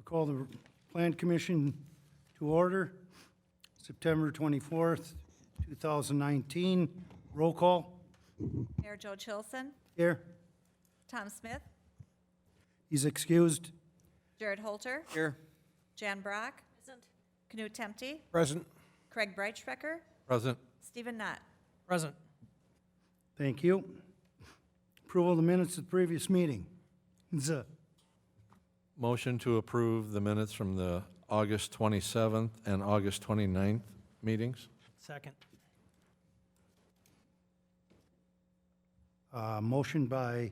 Call the Plan Commission to order, September 24th, 2019. Roll call. Mayor Joe Chilson, Here. Tom Smith, He's excused. Jared Holter, Here. Jan Brock, Knut Temte, Present. Craig Breitsprecher, Present. Stephen Knott. Present. Thank you. Approval of the minutes of the previous meeting. Motion to approve the minutes from the August 27th and August 29th meetings. Second. Motion by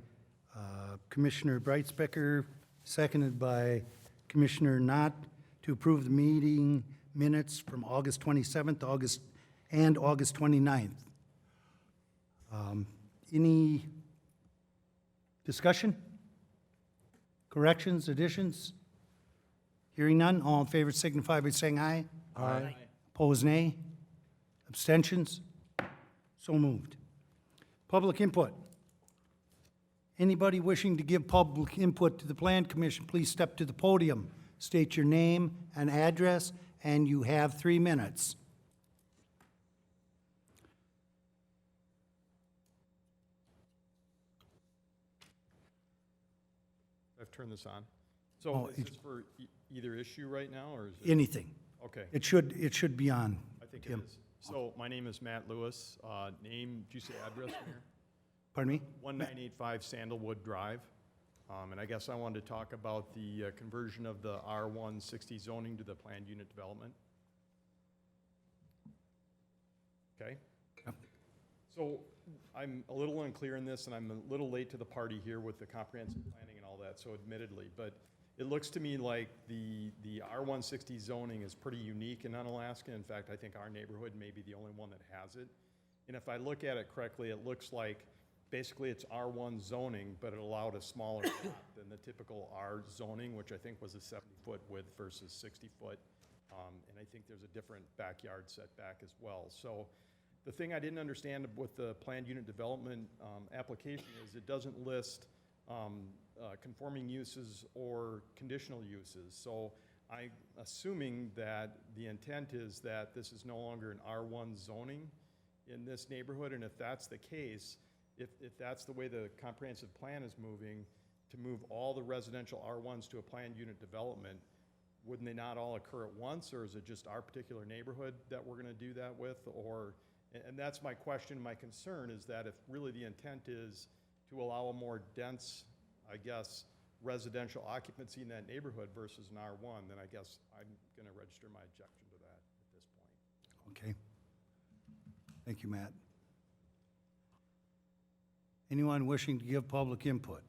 Commissioner Breitspecker, seconded by Commissioner Knott, to approve the meeting minutes from August 27th, August 29th. Any discussion? Corrections, additions? Hearing none, all in favor signify by saying aye. Aye. Opposed, nay. Abstentions? So moved. Public input. Anybody wishing to give public input to the Plan Commission, please step to the podium. State your name and address, and you have 3 minutes. I've turned this on. So Oh, is this for either issue right now, or is it? Anything. Okay, It should be on. I think it Tim. is. So my name is Matt Lewis. Name, did you say address, Mayor? Pardon me? 1985 Sandalwood Drive. And I guess I wanted to talk about the conversion of the R160 zoning to the planned unit development. Okay? Yep. So I'm a little unclear in this, and I'm a little late to the party here with the comprehensive planning and all that, so admittedly, but it looks to me like the R160 zoning is pretty unique in Unalaska. In fact, I think our neighborhood may be the only one that has it. And if I look at it correctly, it looks like basically it's R1 zoning, but it allowed a smaller lot than the typical R zoning, which I think was a 70-foot width versus 60-foot. And I think there's a different backyard setback as well. So the thing I didn't understand with the planned unit development application is it doesn't list conforming uses or conditional uses. So I'm assuming that the intent is that this is no longer an R1 zoning in this neighborhood, and if that's the case, if that's the way the comprehensive plan is moving, to move all the residential R1s to a planned unit development, wouldn't they not all occur at once, or is it just our particular neighborhood that we're gonna do that with? Or, and that's my question, my concern is that if really the intent is to allow a more dense, I guess, residential occupancy in that neighborhood versus an R1, then I guess I'm gonna register my objection to that at this point. Okay. Thank you, Matt. Anyone wishing to give public input?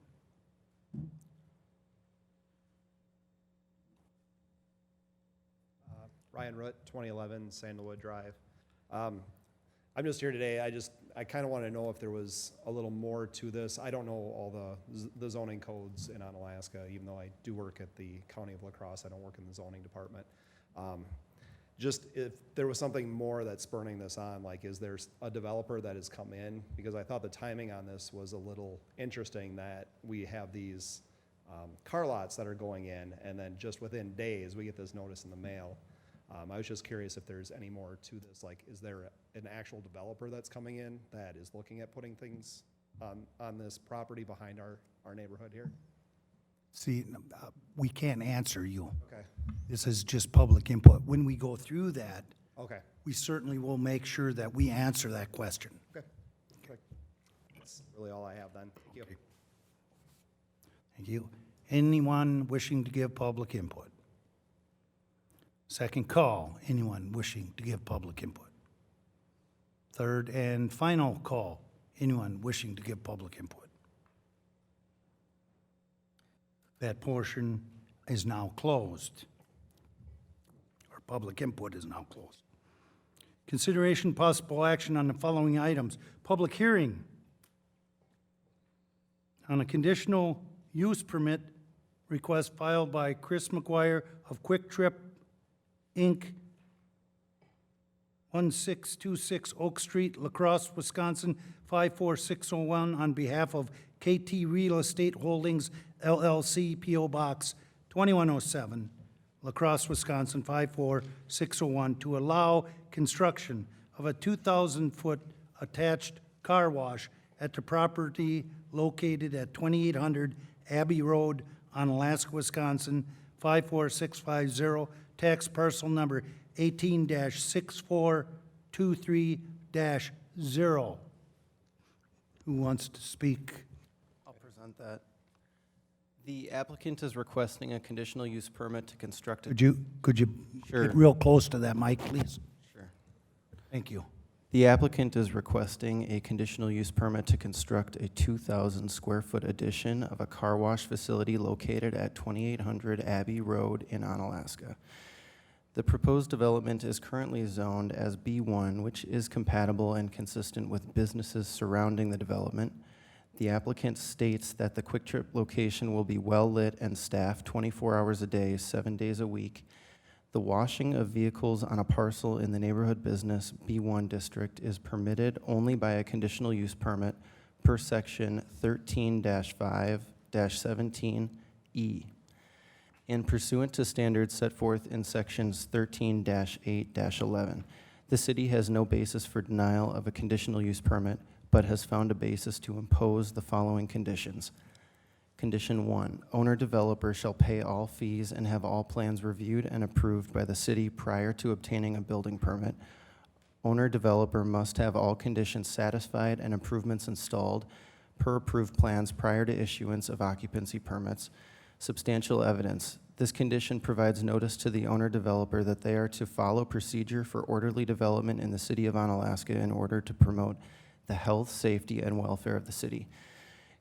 Ryan Root, 2011 Sandalwood Drive. I'm just here today, I kind of want to know if there was a little more to this. I don't know all the zoning codes in Unalaska, even though I do work at the County of La Crosse, I don't work in the zoning department. Just if there was something more that's spurring this on, like is there a developer that has come in? Because I thought the timing on this was a little interesting, that we have these car lots that are going in, and then just within days, we get this notice in the mail. I was just curious if there's any more to this, like is there an actual developer that's coming in that is looking at putting things on this property behind our neighborhood here? See, we can't answer you. Okay, This is just public input. When we go through that, okay, we certainly will make sure that we answer that question. okay. That's really all I have then. Thank you. Thank you. Anyone wishing to give public input? Second call, anyone wishing to give public input? Third and final call, anyone wishing to give public input? That portion is now closed. Or public input is now closed. Consideration possible action on the following items. Public hearing on a conditional use permit request filed by Chris McGuire of Quick Trip, Inc., 1626 Oak Street, La Crosse, Wisconsin, 54601, on behalf of KT Real Estate Holdings, LLC, P.O. Box 2107, La Crosse, Wisconsin 54601, to allow construction of a 2,000-foot attached car wash at the property located at 2800 Abbey Road, Onalaska, Wisconsin 54650, tax parcel number 18-6423-0. Who wants to speak? I'll present that. The applicant is requesting a conditional use permit to construct a... Could you Sure. get real close to that mic, please? Sure. Thank you. The applicant is requesting a conditional use permit to construct a 2,000 square foot addition of a car wash facility located at 2800 Abbey Road in Onalaska. The proposed development is currently zoned as B1, which is compatible and consistent with businesses surrounding the development. The applicant states that the Quick Trip location will be well-lit and staffed 24 hours a day, 7 days a week. The washing of vehicles on a parcel in the neighborhood business B1 district is permitted only by a conditional use permit per section 13-5-17E and pursuant to standards set forth in sections 13-8-11. The city has no basis for denial of a conditional use permit, but has found a basis to impose the following conditions. Condition 1, owner-developer shall pay all fees and have all plans reviewed and approved by the city prior to obtaining a building permit. Owner-developer must have all conditions satisfied and improvements installed per approved plans prior to issuance of occupancy permits. Substantial evidence. This condition provides notice to the owner-developer that they are to follow procedure for orderly development in the city of Onalaska in order to promote the health, safety, and welfare of the city.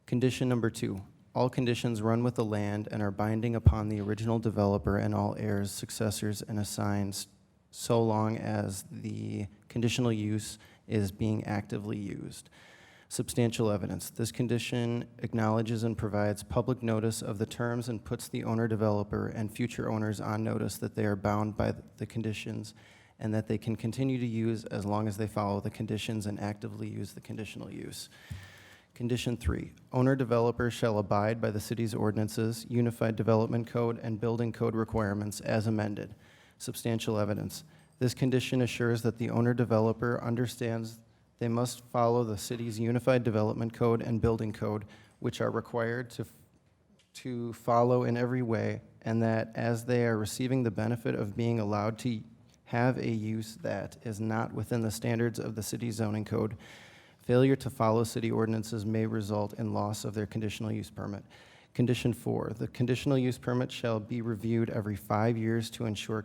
Condition number 2, all conditions run with the land and are binding upon the original developer and all heirs, successors, and assigns so long as the conditional use is being actively used. Substantial evidence. This condition acknowledges and provides public notice of the terms and puts the owner-developer and future owners on notice that they are bound by the conditions and that they can continue to use as long as they follow the conditions and actively use the conditional use. Condition 3, owner-developer shall abide by the city's ordinances, Unified Development Code, and Building Code requirements as amended. Substantial evidence. This condition assures that the owner-developer understands they must follow the city's Unified Development Code and Building Code, which are required to follow in every way, and that as they are receiving the benefit of being allowed to have a use that is not within the standards of the city zoning code, failure to follow city ordinances may result in loss of their conditional use permit. Condition 4, the conditional use permit shall be reviewed every 5 years to ensure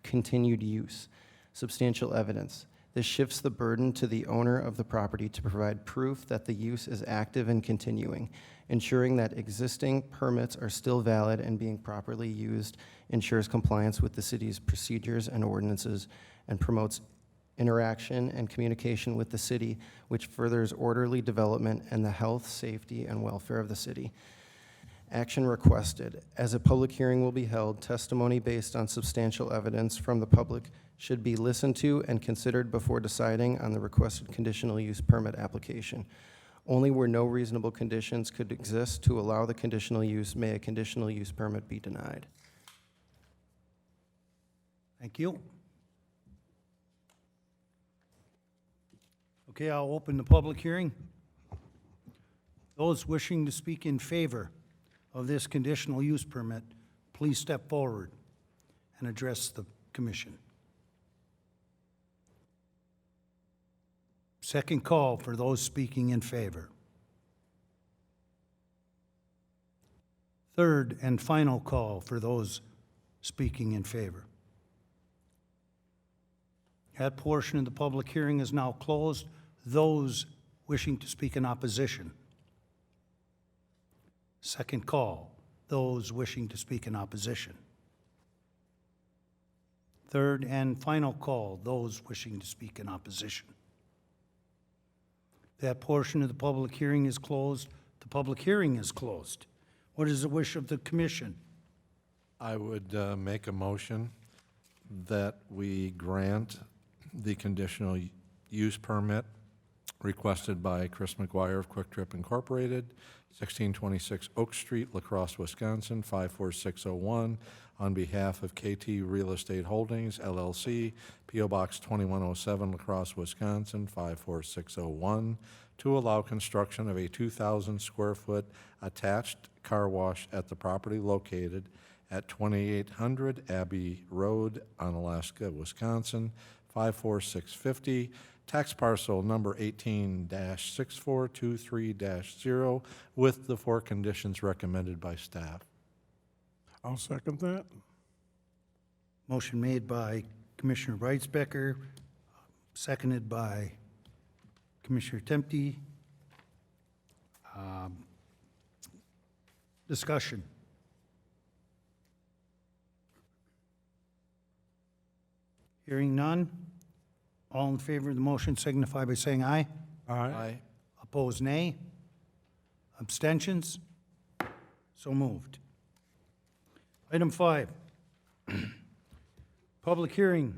continued use. Substantial evidence. This shifts the burden to the owner of the property to provide proof that the use is active and continuing. Ensuring that existing permits are still valid and being properly used ensures compliance with the city's procedures and ordinances and promotes interaction and communication with the city, which furthers orderly development and the health, safety, and welfare of the city. Action requested. As a public hearing will be held, testimony based on substantial evidence from the public should be listened to and considered before deciding on the requested conditional use permit application. Only where no reasonable conditions could exist to allow the conditional use may a conditional use permit be denied. Thank you. Okay, I'll open the public hearing. Those wishing to speak in favor of this conditional use permit, please step forward and address the commission. Second call for those speaking in favor. Third and final call for those speaking in favor. That portion of the public hearing is now closed. Those wishing to speak in opposition. Second call, those wishing to speak in opposition. Third and final call, those wishing to speak in opposition. That portion of the public hearing is closed. The public hearing is closed. What is the wish of the commission? I would make a motion that we grant the conditional use permit requested by Chris McGuire of Quick Trip Incorporated, 1626 Oak Street, La Crosse, Wisconsin, 54601, on behalf of KT Real Estate Holdings, LLC, P.O. Box 2107, La Crosse, Wisconsin, 54601, to allow construction of a 2,000-square-foot attached car wash at the property located at 2800 Abbey Road, Onalaska, Wisconsin, 54650, tax parcel number 18-6423-0, with the 4 conditions recommended by staff. I'll second that. Motion made by Commissioner Reitzbecker, seconded by Commissioner Tempe. Discussion. Hearing none. All in favor of the motion signify by saying aye. Aye. Opposed, nay. Abstentions? So moved. Item 5, public hearing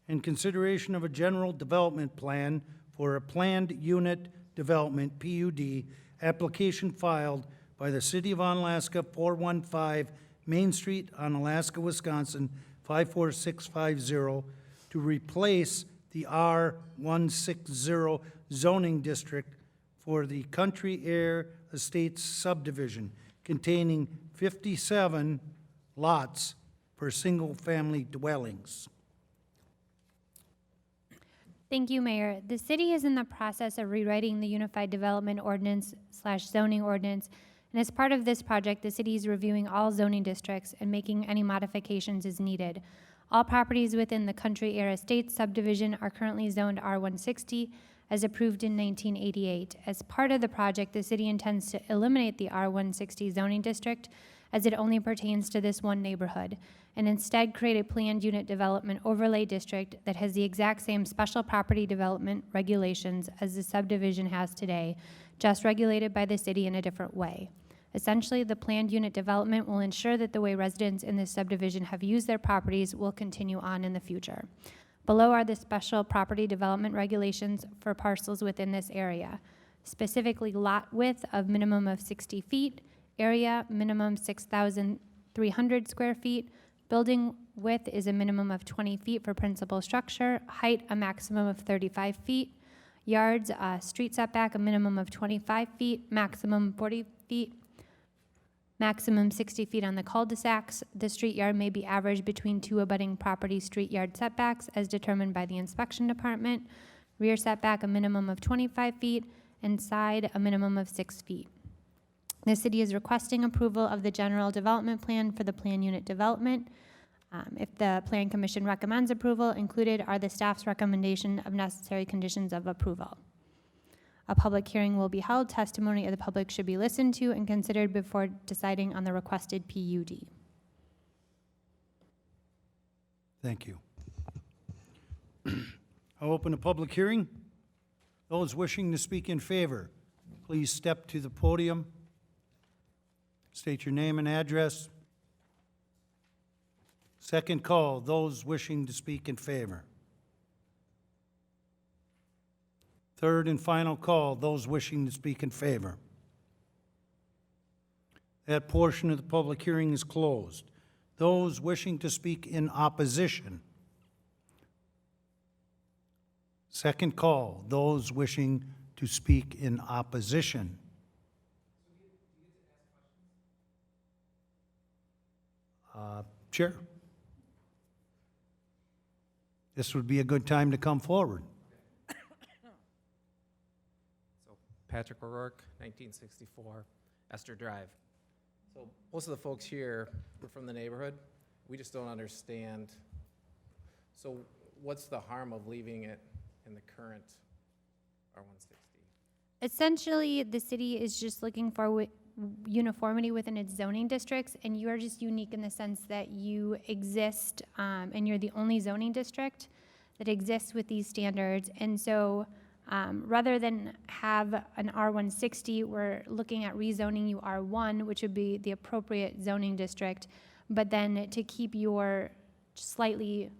and consideration of a general development plan for a planned unit development, PUD, application filed by the City of Onalaska, 415 Main Street, Onalaska, Wisconsin, 54650, to replace the R160 zoning district for the Country Air Estates subdivision containing 57 lots for single-family dwellings. Thank you, Mayor. The city is in the process of rewriting the Unified Development Ordinance / zoning ordinance, and as part of this project, the city is reviewing all zoning districts and making any modifications as needed. All properties within the Country Air Estates subdivision are currently zoned R160, as approved in 1988. As part of the project, the city intends to eliminate the R160 zoning district, as it only pertains to this one neighborhood, and instead create a planned unit development overlay district that has the exact same special property development regulations as the subdivision has today, just regulated by the city in a different way. Essentially, the planned unit development will ensure that the way residents in this subdivision have used their properties will continue on in the future. Below are the special property development regulations for parcels within this area, specifically lot width of minimum of 60 feet, area minimum 6,300 square feet, building width is a minimum of 20 feet for principal structure, height a maximum of 35 feet, yards, street setback a minimum of 25 feet, maximum 40 feet, maximum 60 feet on the cul-de-sacs. The street yard may be averaged between 2 abutting property street yard setbacks as determined by the inspection department. Rear setback a minimum of 25 feet, and side a minimum of 6 feet. The city is requesting approval of the general development plan for the plan unit development. If the Plan Commission recommends approval, included are the staff's recommendation of necessary conditions of approval. A public hearing will be held. Testimony of the public should be listened to and considered before deciding on the requested PUD. Thank you. I'll open a public hearing. Those wishing to speak in favor, please step to the podium. State your name and address. Second call, those wishing to speak in favor. Third and final call, those wishing to speak in favor. That portion of the public hearing is closed. Those wishing to speak in opposition. Second call, those wishing to speak in opposition. Chair? This would be a good time to come forward. So Patrick O'Rourke, 1964, Esther Drive. So most of the folks here were from the neighborhood. We just don't understand. So what's the harm of leaving it in the current R160? Essentially, the city is just looking for uniformity within its zoning districts, and you are just unique in the sense that you exist, and you're the only zoning district that exists with these standards. And so rather than have an R160, we're looking at rezoning you R1, which would be the appropriate zoning district, but then to keep your slightly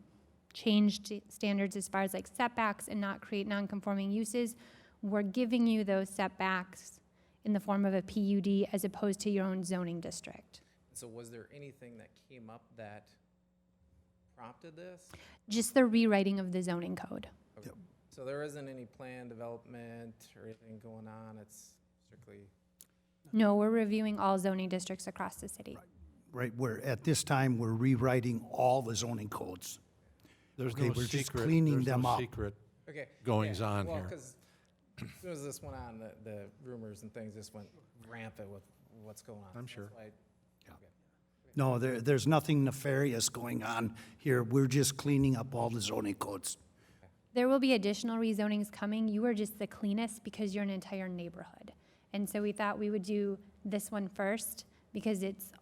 standards as far as like setbacks and not create non-conforming uses, we're giving you those setbacks in the form of a PUD as opposed to your own zoning district. So was there anything that came up that prompted this? Just the rewriting of the zoning code. Okay. So there isn't any plan development or anything going on, it's strictly, No, we're reviewing all zoning districts across the city. Right, at this time, we're rewriting all the zoning codes. There's Okay, no we're just secret, cleaning there's them no up. secret okay. goings yeah, on well, here. because as soon as this went on, the rumors and things just went rampant with what's going on. I'm So sure. that's why No, there's nothing nefarious going on here. We're just cleaning up all the zoning codes. There will be additional rezonings coming. You are just the cleanest because you're an entire neighborhood. And so we thought we would do this one first because it's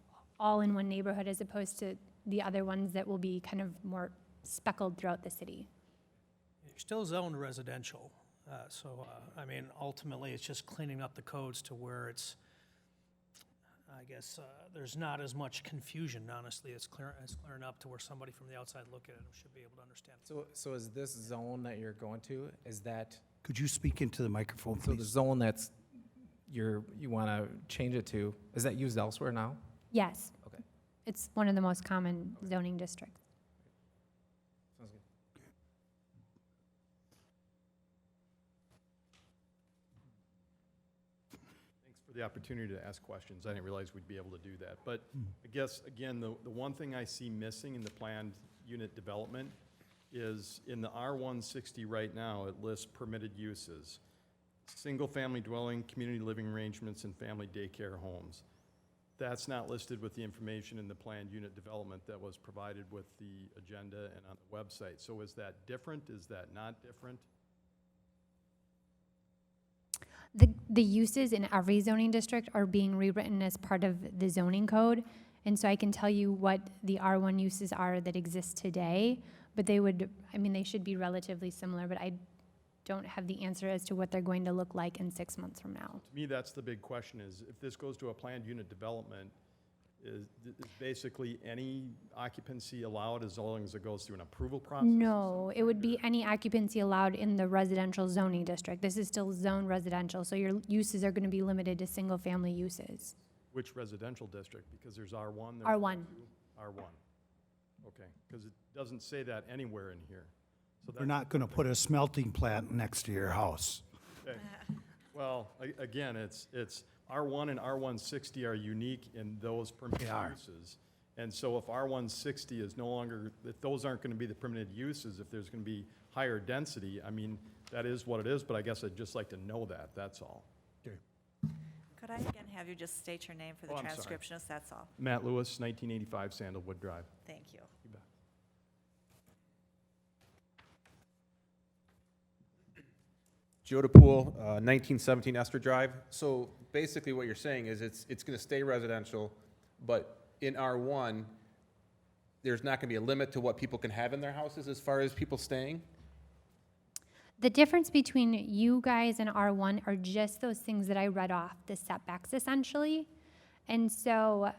all in one neighborhood as opposed to the other ones that will be kind of more speckled throughout the city. You're still zoned residential, I mean, ultimately, it's just cleaning up the codes to where it's, I guess, there's not as much confusion, honestly. It's clearing up to where somebody from the outside looking at it should be able to understand. So is this zone that you're going to, is that, Could you speak into the microphone, so the please? zone that's, you want to change it to, is that used elsewhere now? Yes. Okay. It's one of the most common zoning districts. Sounds good. Thanks for the opportunity to ask questions. I didn't realize we'd be able to do that. But I guess, again, the one thing I see missing in the planned unit development is in the R160 right now, it lists permitted uses. Single-family dwelling, community living arrangements, and family daycare homes. That's not listed with the information in the planned unit development that was provided with the agenda and on the website. So is that different? Is that not different? The uses in every zoning district are being rewritten as part of the zoning code. And so I can tell you what the R1 uses are that exist today, but they would, I mean, they should be relatively similar, but I don't have the answer as to what they're going to look like in 6 months from now. To me, that's the big question is, if this goes to a planned unit development, is basically any occupancy allowed as long as it goes through an approval process? No, it would be any occupancy allowed in the residential zoning district. This is still zone residential, so your uses are going to be limited to single-family uses. Which residential district? Because there's R1. there's R1. R1. Okay, because it doesn't say that anywhere in here. So We're not going to put a smelting plant next to your house. Okay. Well, again, it's R1 and R160 are unique in those permitted They are. uses. And so if R160 is no longer, if those aren't going to be the permitted uses, if there's going to be higher density, I mean, that is what it is, but I guess I'd just like to know that, that's all. Could I again have you just state your name for the Oh, I'm sorry. transcriptionist? That's all. Matt Lewis, 1985 Sandalwood Drive. Thank you. You bet. Joe DePool, 1917 Esther Drive. So basically what you're saying is it's going to stay residential, but in R1, there's not going to be a limit to what people can have in their houses as far as people staying? The difference between you guys and R1 are just those things that I read off, the setbacks essentially. And so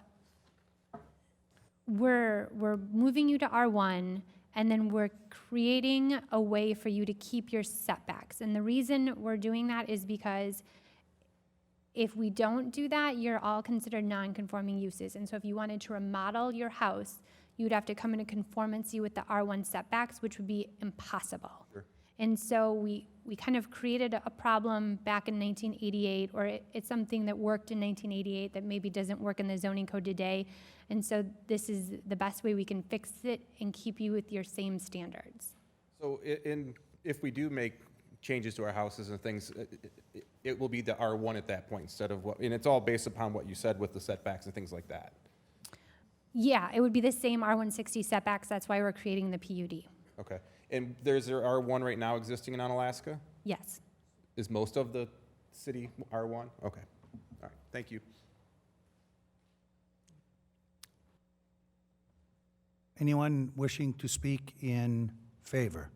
we're moving you to R1, and then we're creating a way for you to keep your setbacks. And the reason we're doing that is because if we don't do that, you're all considered non-conforming uses. And so if you wanted to remodel your house, you'd have to come into conformancy with the R1 setbacks, which would be impossible. Sure. And so we kind of created a problem back in 1988, or it's something that worked in 1988 that maybe doesn't work in the zoning code today. And so this is the best way we can fix it and keep you with your same standards. So if we do make changes to our houses and things, it will be the R1 at that point instead of what, and it's all based upon what you said with the setbacks and things like that. Yeah, it would be the same R160 setbacks. That's why we're creating the PUD. Okay. And there's R1 right now existing in Onalaska? Yes. Is most of the city R1? Okay. All right. Thank you. Anyone wishing to speak in favor?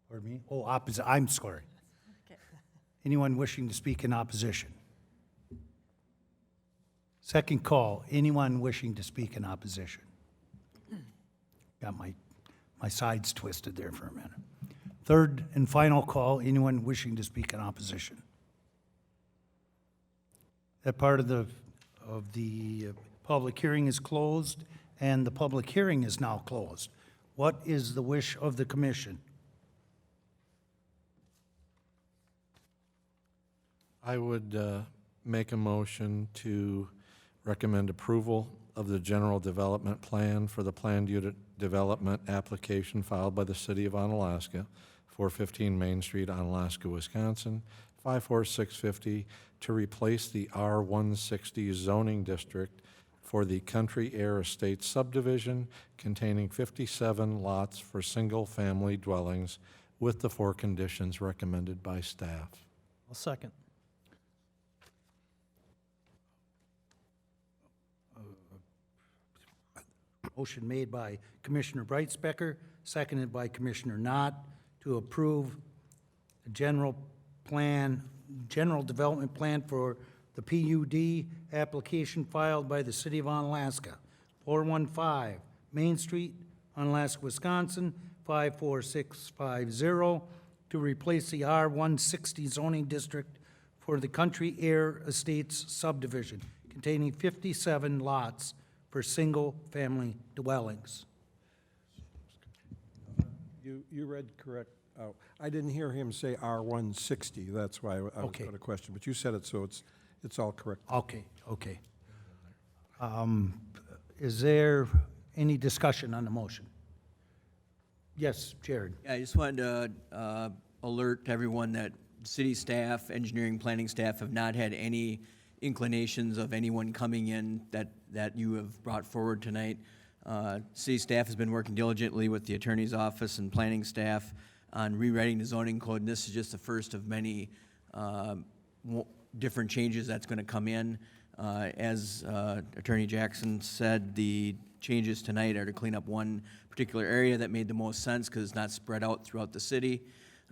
Pardon me? Oh, opposite, I'm sorry. Okay. Anyone wishing to speak in opposition? Second call, anyone wishing to speak in opposition? Got my sides twisted there for a minute. Third and final call, anyone wishing to speak in opposition? That part of the public hearing is closed, and the public hearing is now closed. What is the wish of the commission? I would make a motion to recommend approval of the general development plan for the planned unit development application filed by the City of Onalaska, 415 Main Street, Onalaska, Wisconsin, 54650, to replace the R160 zoning district for the Country Air Estate subdivision containing 57 lots for single-family dwellings with the 4 conditions recommended by staff. I'll second. Motion made by Commissioner Brightspecker, seconded by Commissioner Knott, to approve the general development plan for the PUD application filed by the City of Onalaska, 415 Main Street, Onalaska, Wisconsin, 54650, to replace the R160 zoning district for the Country Air Estates subdivision containing 57 lots for single-family dwellings. You read correct. Oh, I didn't hear him say R160, that's why I was Okay. going to question, but you said it, so it's all correct. Okay, okay. Is there any discussion on the motion? Yes, Jared. Yeah, I just wanted to alert everyone that city staff, engineering, planning staff have not had any inclinations of anyone coming in that you have brought forward tonight. City staff has been working diligently with the attorney's office and planning staff on rewriting the zoning code, and this is just the first of many different changes that's going to come in. As Attorney Jackson said, the changes tonight are to clean up one particular area that made the most sense because it's not spread out throughout the city.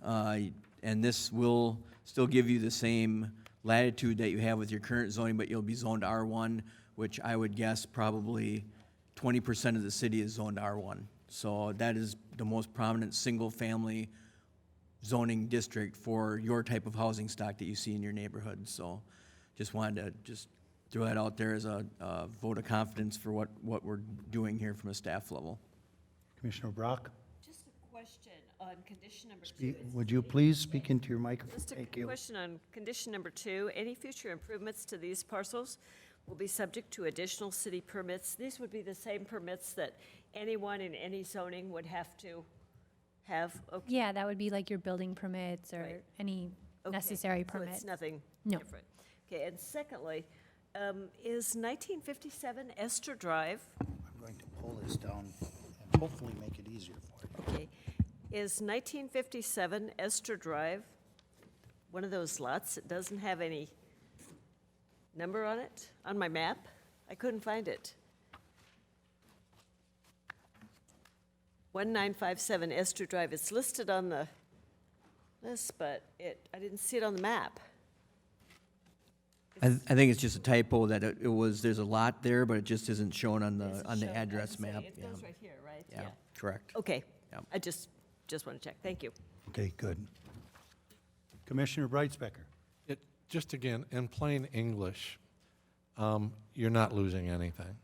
And this will still give you the same latitude that you have with your current zoning, but you'll be zoned R1, which I would guess probably 20% of the city is zoned R1. So that is the most prominent single-family zoning district for your type of housing stock that you see in your neighborhood. So just wanted to just throw that out there as a vote of confidence for what we're doing here from a staff level. Commissioner Brock, Just a question on condition number 2. would you please speak into your microphone? Just Thank a you. question on condition number 2. Any future improvements to these parcels will be subject to additional city permits. These would be the same permits that anyone in any zoning would have to have? Okay. Yeah, that would be like your building permits or Right. any Okay. necessary So permit. it's nothing No. different. Okay, and secondly, is 1957 Esther Drive, I'm going to pull this down and hopefully make it easier for you. okay, is 1957 Esther Drive one of those lots that doesn't have any number on it, on my map? I couldn't find it. 1957 Esther Drive, it's listed on the list, but I didn't see it on the map. I think it's just a typo that there's a lot there, but it just isn't shown on Is it the shown? address I'm saying map. It Yeah. goes right here, right? Yeah, correct. Okay. Yep. I just want to check. Thank you. Okay, good. Commissioner Brightspecker. Just again, in plain English, you're not losing anything.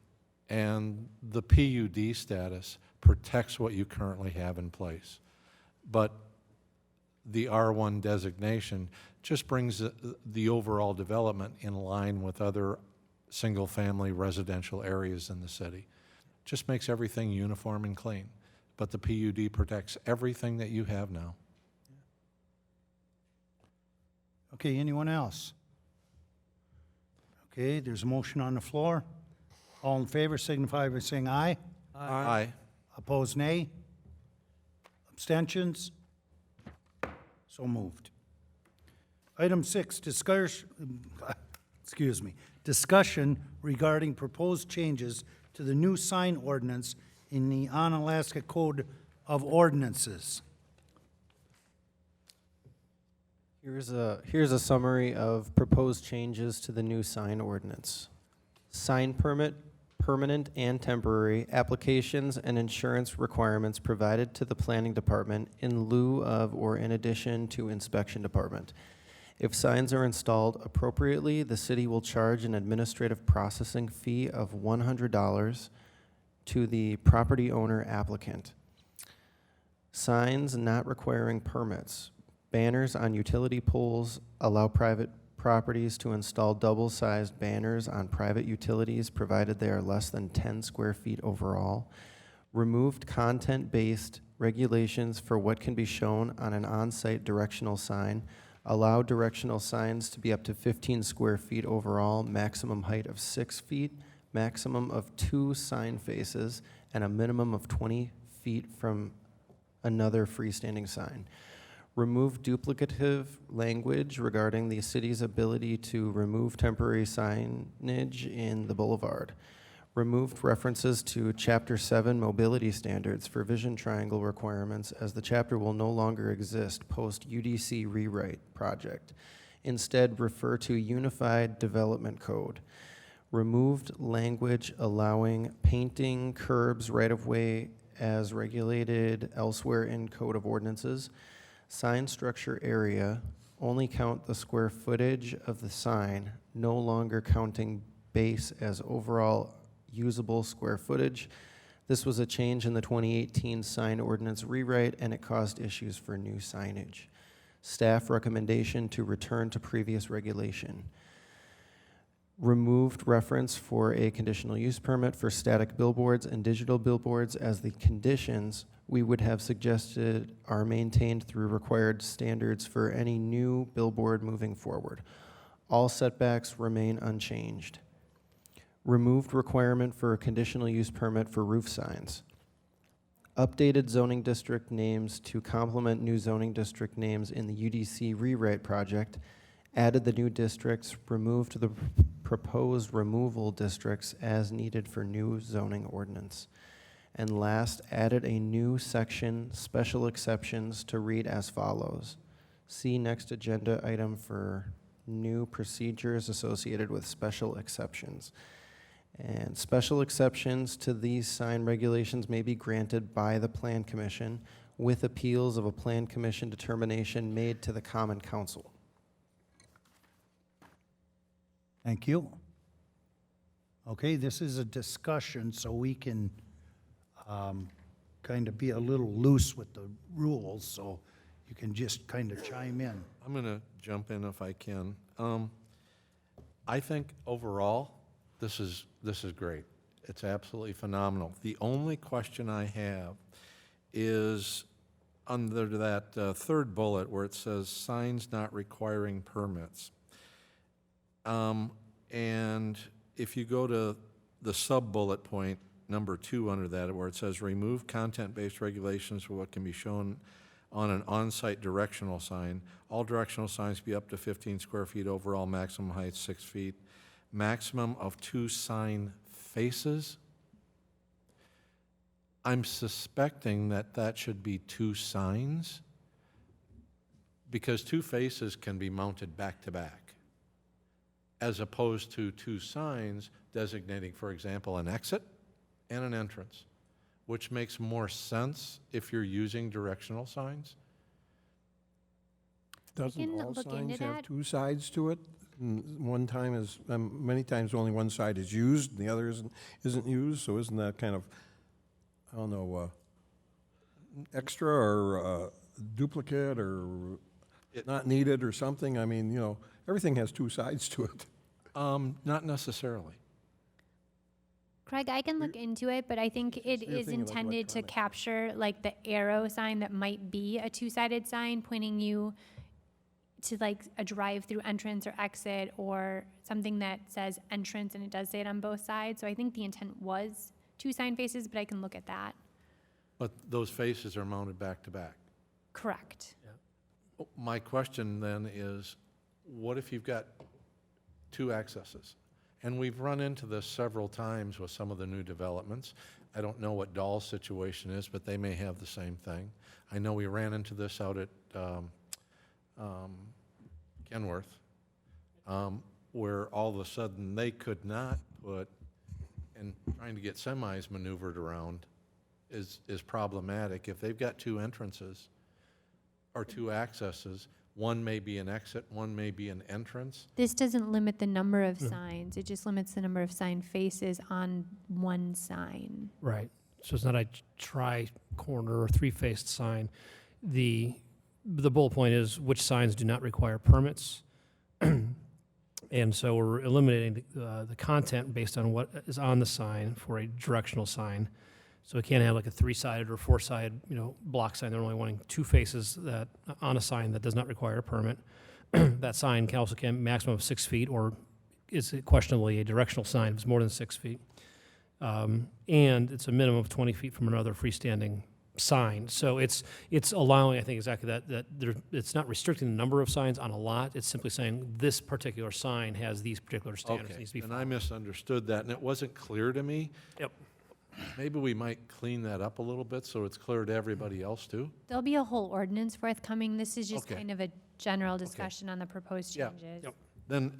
And the PUD status protects what you currently have in place. But the R1 designation just brings the overall development in line with other single-family residential areas in the city. Just makes everything uniform and clean. But the PUD protects everything that you have now. Okay, anyone else? Okay, there's a motion on the floor. All in favor signify by saying aye. Aye. Opposed, nay. Abstentions? So moved. Item 6, discussion regarding proposed changes to the new sign ordinance in the Onalaska Code of Ordinances. Here's a summary of proposed changes to the new sign ordinance. Sign permit, permanent and temporary, applications and insurance requirements provided to the planning department in lieu of or in addition to inspection department. If signs are installed appropriately, the city will charge an administrative processing fee of $100 to the property owner applicant. Signs not requiring permits. Banners on utility poles allow private properties to install double-sized banners on private utilities provided they are less than 10 square feet overall. Removed content-based regulations for what can be shown on an on-site directional sign. Allow directional signs to be up to 15 square feet overall, maximum height of 6 feet, maximum of 2 sign faces, and a minimum of 20 feet from another freestanding sign. Remove duplicative language regarding the city's ability to remove temporary signage in the boulevard. Removed references to Chapter 7 mobility standards for vision triangle requirements, as the chapter will no longer exist post-UDC rewrite project. Instead, refer to Unified Development Code. Removed language allowing painting curbs right-of-way as regulated elsewhere in Code of Ordinances. Sign structure area, only count the square footage of the sign, no longer counting base as overall usable square footage. This was a change in the 2018 sign ordinance rewrite, and it caused issues for new signage. Staff recommendation to return to previous regulation. Removed reference for a conditional use permit for static billboards and digital billboards, as the conditions we would have suggested are maintained through required standards for any new billboard moving forward. All setbacks remain unchanged. Removed requirement for a conditional use permit for roof signs. Updated zoning district names to complement new zoning district names in the UDC rewrite project. Added the new districts, removed the proposed removal districts as needed for new zoning ordinance. And last, added a new section, special exceptions, to read as follows. See next agenda item for new procedures associated with special exceptions. And special exceptions to these sign regulations may be granted by the Plan Commission with appeals of a Plan Commission determination made to the Common Council. Thank you. Okay, this is a discussion, so we can kind of be a little loose with the rules, so you can just kind of chime in. I'm going to jump in if I can. I think overall, this is great. It's absolutely phenomenal. The only question I have is under that third bullet where it says signs not requiring permits. And if you go to the sub-bullet point, number 2 under that, where it says remove content-based regulations for what can be shown on an on-site directional sign. All directional signs be up to 15 square feet overall, maximum height 6 feet, maximum of 2 sign faces. I'm suspecting that that should be 2 signs, because 2 faces can be mounted back to back, as opposed to 2 signs designating, for example, an exit and an entrance, which makes more sense if you're using directional signs. Doesn't can all look signs into have that. 2 sides to it? One time is, many times only one side is used, and the other isn't used, so isn't that kind of, I don't know, extra or duplicate or not needed or something? I mean, you know, everything has 2 sides to it. Not necessarily. Craig, I can look into it, but I think it you're is thinking like intended to electronics. capture like the arrow sign that might be a 2-sided sign pointing you to like a drive-through entrance or exit, or something that says entrance and it does say it on both sides. So I think the intent was 2 sign faces, but I can look at that. But those faces are mounted back to back. Correct. My question then is, what if you've got 2 accesses? And we've run into this several times with some of the new developments. I don't know what Dahl's situation is, but they may have the same thing. I know we ran into this out at Kenworth, where all of a sudden they could not input and trying to get semis maneuvered around is problematic. If they've got two entrances or two accesses, one may be an exit, one may be an entrance. This doesn't limit the number of signs, it just limits the number of sign faces on one sign. Right. So it's not a tri-corner or three-faced sign. The bullet point is which signs do not require permits. And so we're eliminating the content based on what is on the sign for a directional sign. So we can't have like a three-sided or four-sided, block sign. They're only wanting two faces that on a sign that does not require a permit. That sign can also maximum of 6 feet, or is questionably a directional sign if it's more than 6 feet. And it's a minimum of 20 feet from another freestanding sign. So it's allowing, I think, exactly that it's not restricting the number of signs on a lot. It's simply saying this particular sign has these particular standards. It Okay, needs to be and I followed. misunderstood that, and it wasn't clear to me. Yep. Maybe we might clean that up a little bit so it's clear to everybody else too? There'll be a whole ordinance forthcoming. This is just Okay. kind of a general discussion on the proposed Yeah. changes. Yep. Then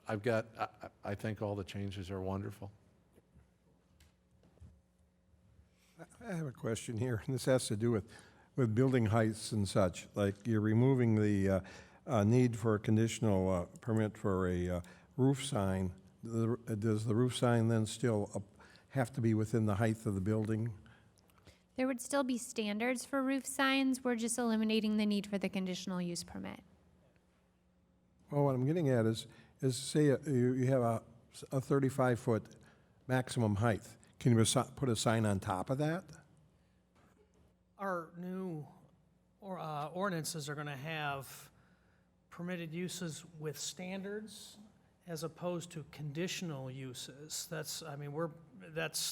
I think all the changes are wonderful. I have a question here, and this has to do with building heights and such. Like, you're removing the need for a conditional permit for a roof sign. Does the roof sign then still have to be within the height of the building? There would still be standards for roof signs. We're just eliminating the need for the conditional use permit. Well, what I'm getting at is say you have a 35-foot maximum height. Can you put a sign on top of that? Our new ordinances are going to have permitted uses with standards as opposed to conditional uses. That's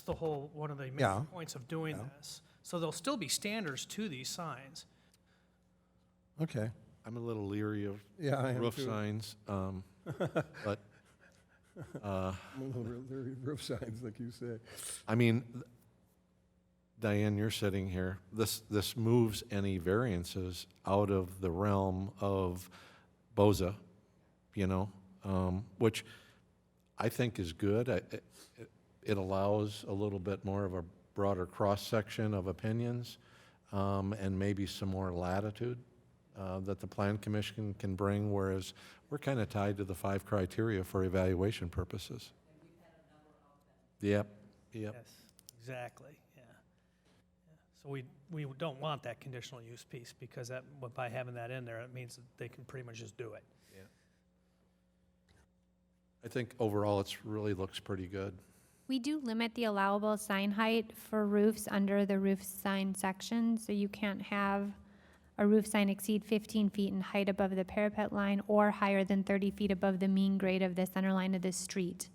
the whole, one of the main Yeah. points of doing this. So there'll still be standards to these signs. Okay. I'm a little leery of Yeah, I am roof too. signs, but, Roof signs, like you say. I mean, Diane, you're sitting here. This moves any variances out of the realm of BOZA, which I think is good. It allows a little bit more of a broader cross-section of opinions, and maybe some more latitude that the Plan Commission can bring, whereas we're kind of tied to the 5 criteria for evaluation purposes. Yep. Yes, exactly, yeah. So we don't want that conditional use piece, because by having that in there, it means that they can pretty much just do it. I think overall it really looks pretty good. We do limit the allowable sign height for roofs under the roof sign section, so you can't have a roof sign exceed 15 feet in height above the parapet line or higher than 30 feet above the mean grade of the center line of the street.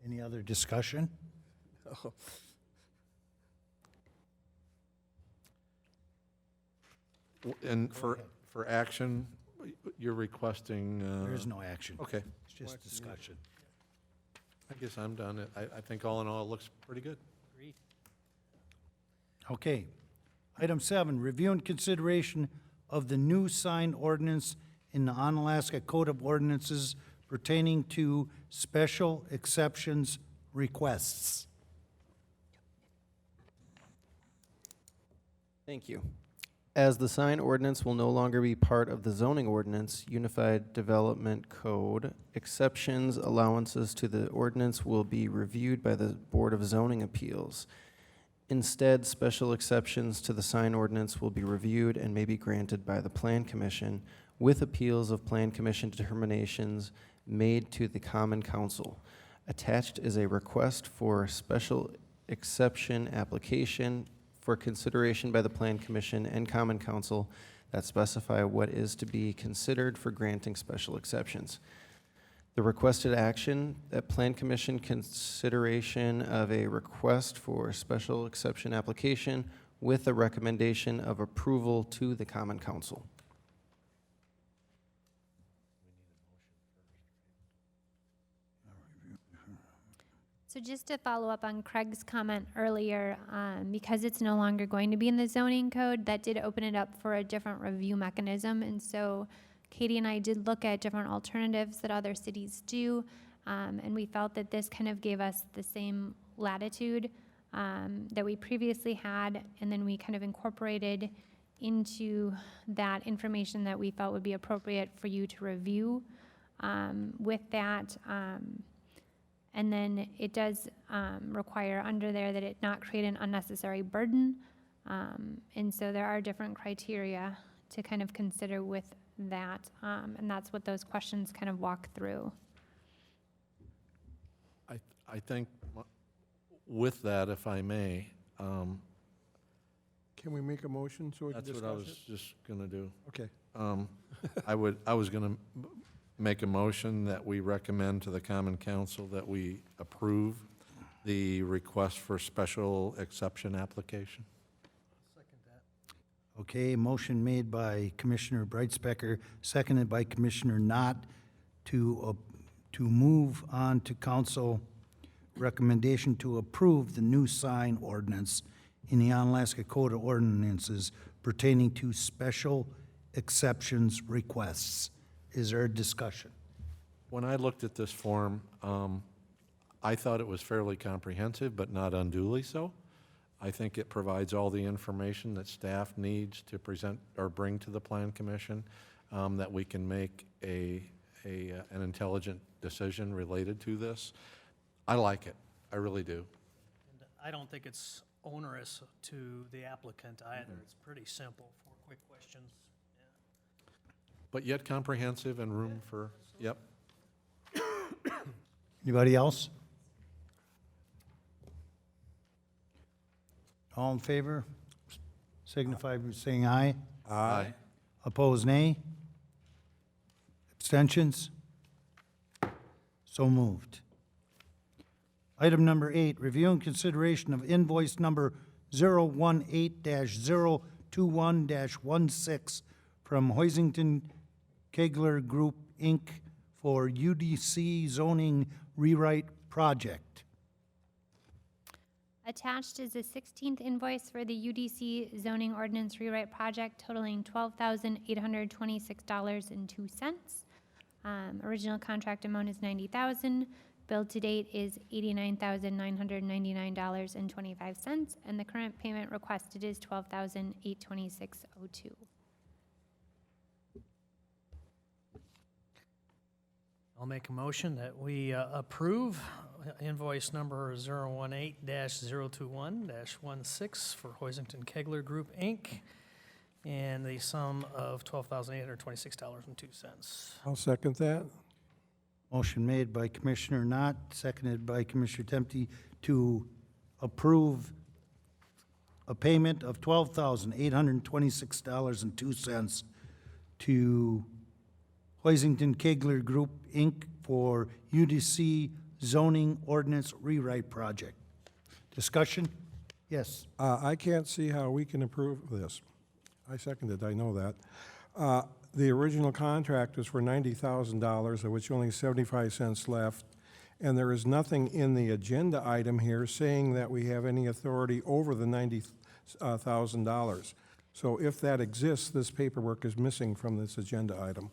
Any other discussion? And for action, you're requesting... There is no action. Okay, It's just discussion. I guess I'm done. I think all in all, it looks pretty good. Agreed. Okay. Item 7, review and consideration of the new sign ordinance in the Onalaska Code of Ordinances pertaining to special exceptions requests. Thank you. As the sign ordinance will no longer be part of the zoning ordinance, Unified Development Code, exceptions, allowances to the ordinance will be reviewed by the Board of Zoning Appeals. Instead, special exceptions to the sign ordinance will be reviewed and may be granted by the Plan Commission, with appeals of Plan Commission determinations made to the Common Council. Attached is a request for special exception application for consideration by the Plan Commission and Common Council that specify what is to be considered for granting special exceptions. The requested action, that Plan Commission consideration of a request for special exception application with a recommendation of approval to the Common Council. So just to follow up on Craig's comment earlier, because it's no longer going to be in the zoning code, that did open it up for a different review mechanism. And so Katie and I did look at different alternatives that other cities do, and we felt that this kind of gave us the same latitude that we previously had, and then we kind of incorporated into that information that we felt would be appropriate for you to review with that. And then it does require under there that it not create an unnecessary burden. And so there are different criteria to kind of consider with that. And that's what those questions kind of walk through. I think with that, if I may, Can we make a motion so we can that's discuss what I it? was just going to do. Okay. I was going to make a motion that we recommend to the Common Council that we approve the request for special exception application. Okay, motion made by Commissioner Brightspecker, seconded by Commissioner Knott to move on to council recommendation to approve the new sign ordinance in the Onalaska Code of Ordinances pertaining to special exceptions requests. Is there a discussion? When I looked at this form, I thought it was fairly comprehensive, but not unduly so. I think it provides all the information that staff needs to present or bring to the Plan Commission, that we can make an intelligent decision related to this. I like it. I really do. And I don't think it's onerous to the applicant either. It's pretty simple, 4 quick questions. But yet comprehensive and room for, yep. Anybody else? All in favor? Signify by saying aye. Aye. Opposed, nay? Abstentions? So moved. Item number 8, review and consideration of invoice number 018-021-16 from Hoisington Kegler Group, Inc. for UDC zoning rewrite project. Attached is the 16th invoice for the UDC zoning ordinance rewrite project totaling $12,826.02. Original contract amount is $90,000. Billed to date is $89,999.25, and the current payment requested is $12,826.02. I'll make a motion that we approve invoice number 018-021-16 for Hoisington Kegler Group, Inc., and the sum of $12,826.02. I'll second that. Motion made by Commissioner Knott, seconded by Commissioner Tempe to approve a payment of $12,826.02 to Hoisington Kegler Group, Inc. for UDC zoning ordinance rewrite project. Discussion? Yes. I can't see how we can approve this. I seconded, I know that. The original contract was for $90,000, of which only 75 cents left, and there is nothing in the agenda item here saying that we have any authority over the $90,000. So if that exists, this paperwork is missing from this agenda item.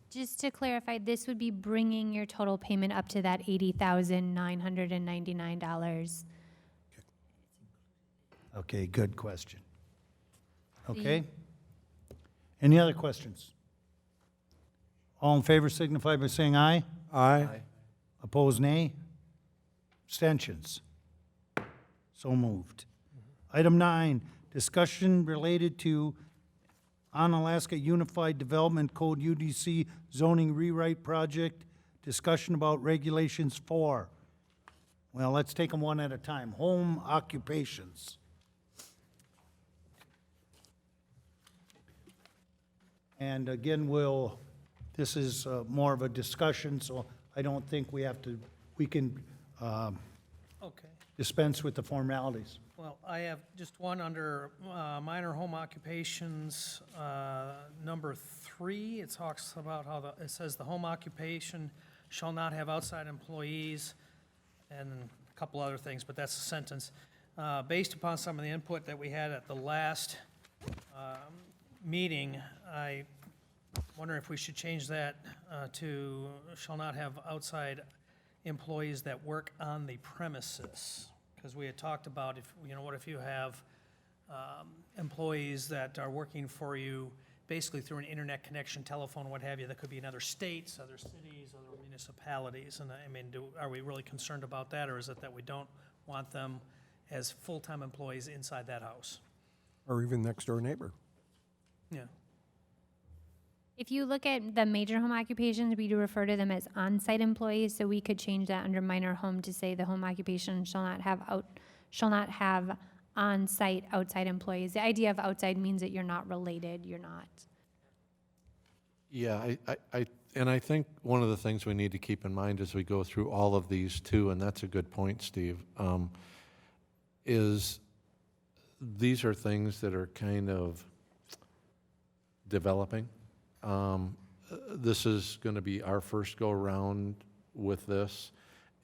Just to clarify, this would be bringing your total payment up to that $80,999. Okay, good question. Okay. Any other questions? All in favor signify by saying aye. Aye. Opposed, nay. Abstentions? So moved. Item 9, discussion related to Onalaska Unified Development Code UDC zoning rewrite project. Discussion about regulations for, well, let's take them one at a time. Home occupations. And again, this is more of a discussion, so I don't think we can Okay. dispense with the formalities. Well, I have just one under minor home occupations, number 3. It talks about how it says the home occupation shall not have outside employees, and couple other things, but that's a sentence. Based upon some of the input that we had at the last meeting, I wonder if we should change that to shall not have outside employees that work on the premises. Because we had talked about if, what if you have employees that are working for you basically through an internet connection, telephone, what have you, that could be in other states, other cities, other municipalities. And I mean, are we really concerned about that, or is it that we don't want them as full-time employees inside that house? Or even next-door neighbor. Yeah. If you look at the major home occupations, we do refer to them as on-site employees, so we could change that under minor home to say the home occupation shall not have on-site outside employees. The idea of outside means that you're not related, you're not. Yeah, I think one of the things we need to keep in mind as we go through all of these too, and that's a good point, Steve, is these are things that are kind of developing. This is going to be our first go-around with this,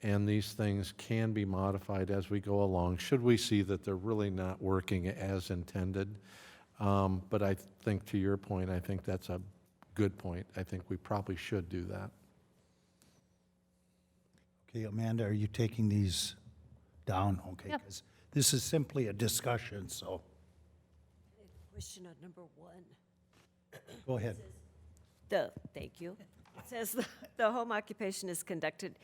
and these things can be modified as we go along, should we see that they're really not working as intended. But I think, to your point, I think that's a good point. I think we probably should do that. Okay, Amanda, are you taking these down? Okay, Yep. because this is simply a discussion, so Question on number 1. go ahead. Thank you. It says the home occupation is conducted,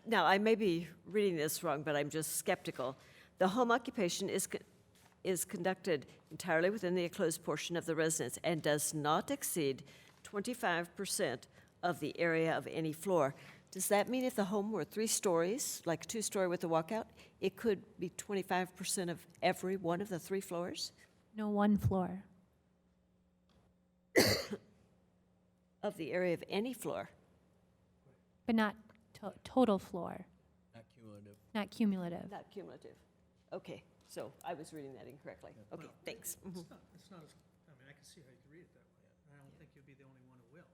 now I may be reading this wrong, but I'm just skeptical. The home occupation is conducted entirely within the enclosed portion of the residence and does not exceed 25% of the area of any floor. Does that mean if the home were 3 stories, like a 2-story with a walkout, it could be 25% of every one of the 3 floors? No, one floor. Of the area of any floor? But not total floor, Not cumulative. not cumulative. Not cumulative. Okay, so I was reading that incorrectly. Okay, thanks. Mhm. It's not I can see how you could read it that way. I don't think you'll be the only one who will.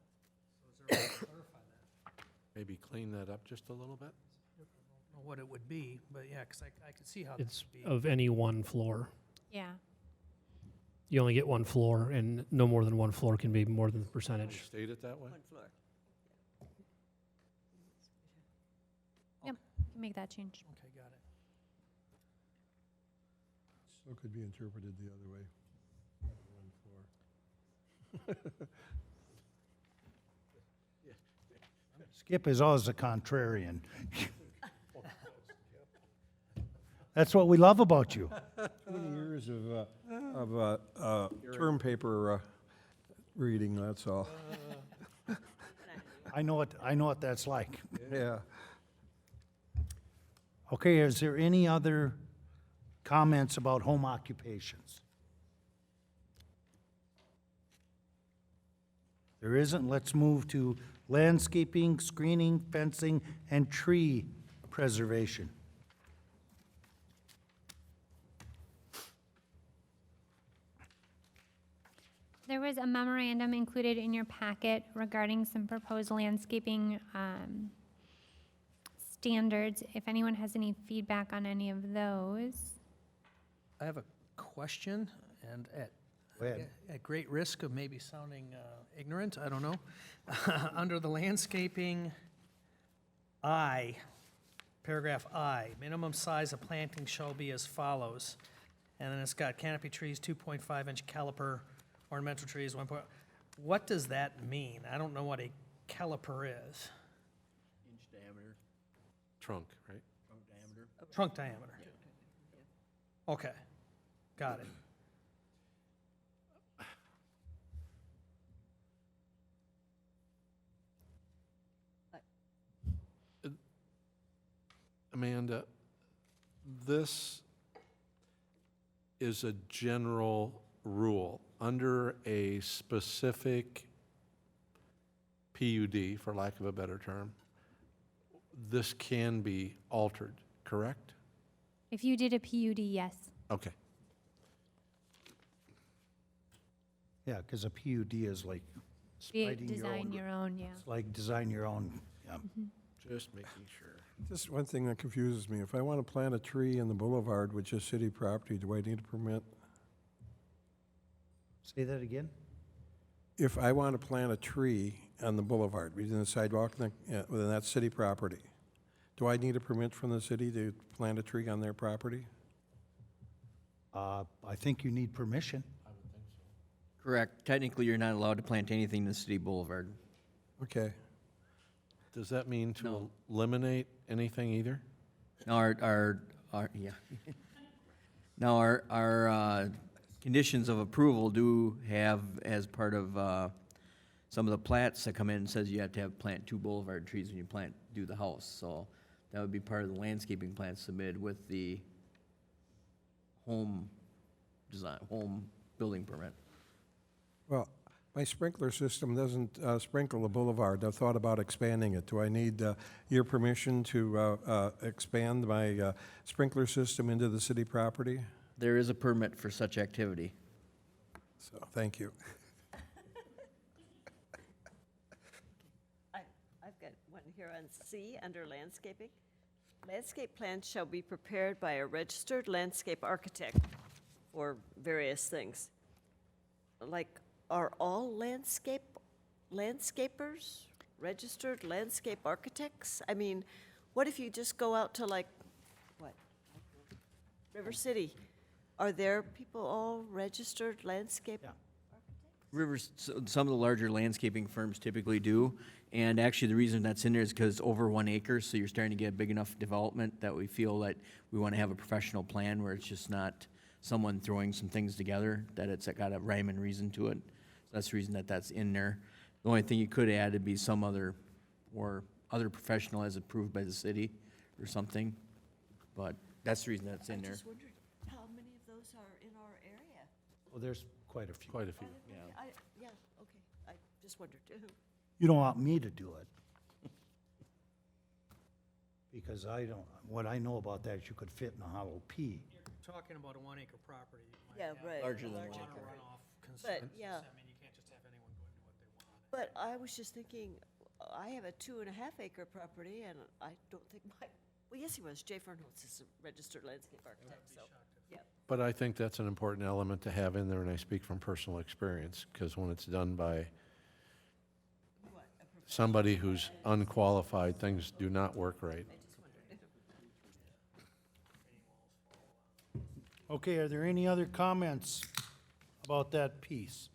So is there a way to clarify that? Maybe clean that up just a little bit? I don't know what it would be, but yeah, because I could see how It's this would be. of any one floor. Yeah. You only get one floor, and no more than one floor can be more than the percentage. State it that way? One floor. Can make that change. Okay, got it. So could be interpreted the other way. One floor. Skip is always a contrarian. That's what we love about you. Too many years of term paper reading, that's all. I know what that's like. Yeah. Okay, is there any other comments about home occupations? There isn't. Let's move to landscaping, screening, fencing, and tree preservation. There was a memorandum included in your packet regarding some proposed landscaping standards. If anyone has any feedback on any of those. I have a question, and Go ahead. at great risk of maybe sounding ignorant, I don't know. Under the landscaping, paragraph I, minimum size of planting shall be as follows. And then it's got canopy trees, 2.5-inch caliper, ornamental trees, 1 point. What does that mean? I don't know what a caliper is. Inch diameter, Trunk, right? trunk diameter. Trunk diameter. Okay, got it. Amanda, this is a general rule. Under a specific PUD, for lack of a better term, this can be altered, correct? If you did a PUD, yes. Okay. Yeah, because a PUD is like Be spriting your design own. your own, yeah. It's like design your own, yeah. Just making sure. Just one thing that confuses me. If I want to plant a tree in the boulevard, which is city property, do I need a permit? Say that again? If I want to plant a tree on the boulevard, within the sidewalk, then that's city property, do I need a permit from the city to plant a tree on their property? I think you need permission. Correct. Technically, you're not allowed to plant anything in the city boulevard. Okay. Does that mean to No. eliminate anything either? Now, yeah. Now, our conditions of approval do have, as part of some of the plats that come in, says you have to plant 2 boulevard trees when you do the house. So that would be part of the landscaping plan submitted with the home building permit. Well, my sprinkler system doesn't sprinkle the boulevard. I've thought about expanding it. Do I need your permission to expand my sprinkler system into the city property? There is a permit for such activity. So, thank you. I've got one here on C, under landscaping. Landscape plans shall be prepared by a registered landscape architect for various things. Like, are all landscapers registered landscape architects? I mean, what if you just go out to River City? Are there people all registered landscape? Yeah. Rivers, some of the larger landscaping firms typically do, and actually the reason that's in there is because over 1 acre, so you're starting to get a big enough development that we feel that we want to have a professional plan where it's just not someone throwing some things together, that it's got a rhyme and reason to it. So that's the reason that that's in there. The only thing you could add would be some other professional as approved by the city or something, but that's the reason that's in I there. just wondered how many of those are in our area. Well, there's quite a few. Quite a few. Yeah, okay, I just wondered. You don't want me to do it. Because what I know about that is you could fit in a hollow pea. You're talking about a 1 acre property. You might Yeah, have right. Larger than water 1 acre. runoff concerns. yeah. I mean, you can't just have anyone go into what they want. But I was just thinking, I have a 2.5 acre property, and I don't think well, yes, he was. Jay Fernholz is a registered landscape architect, so, yeah. But I think that's an important element to have in there, and I speak from personal experience, because when it's done by somebody who's unqualified, things do not work right. Okay, are there any other comments about that piece?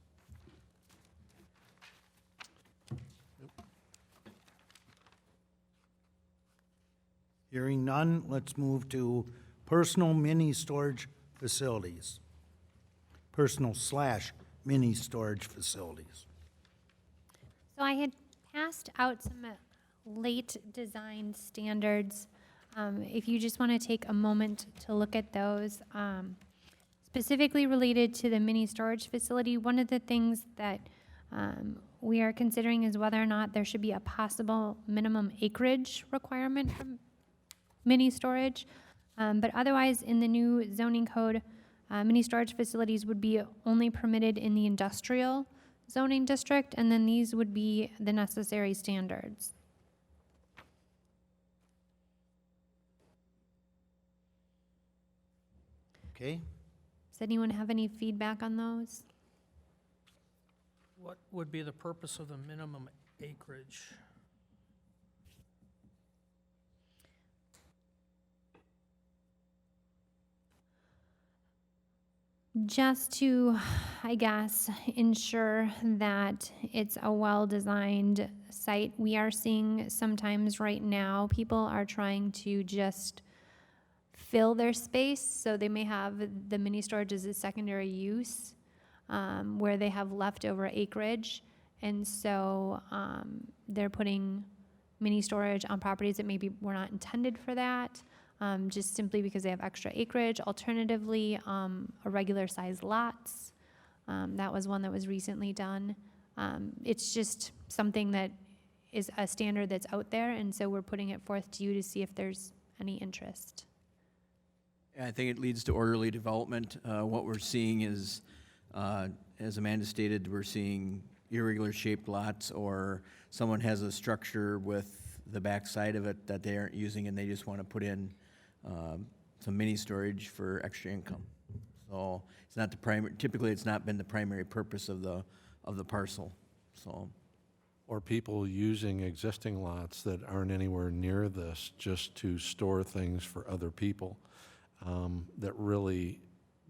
Hearing none, let's move to personal mini storage facilities. Personal/mini storage facilities. So I had passed out some late design standards. If you just want to take a moment to look at those, specifically related to the mini storage facility, one of the things that we are considering is whether or not there should be a possible minimum acreage requirement for mini storage. But otherwise, in the new zoning code, mini storage facilities would be only permitted in the industrial zoning district, and then these would be the necessary standards. Okay? Does anyone have any feedback on those? What would be the purpose of the minimum acreage? Just to, I guess, ensure that it's a well-designed site. We are seeing sometimes right now, people are trying to just fill their space, so they may have the mini storage as a secondary use, where they have leftover acreage, and so they're putting mini storage on properties that maybe were not intended for that, just simply because they have extra acreage. Alternatively, irregular size lots. That was one that was recently done. It's just something that is a standard that's out there, and so we're putting it forth to you to see if there's any interest. I think it leads to orderly development. What we're seeing is, as Amanda stated, we're seeing irregular shaped lots, or someone has a structure with the back side of it that they aren't using, and they just want to put in some mini storage for extra income. So it's not the primary, typically it's not been the primary purpose of the parcel, so. Or people using existing lots that aren't anywhere near this just to store things for other people, that really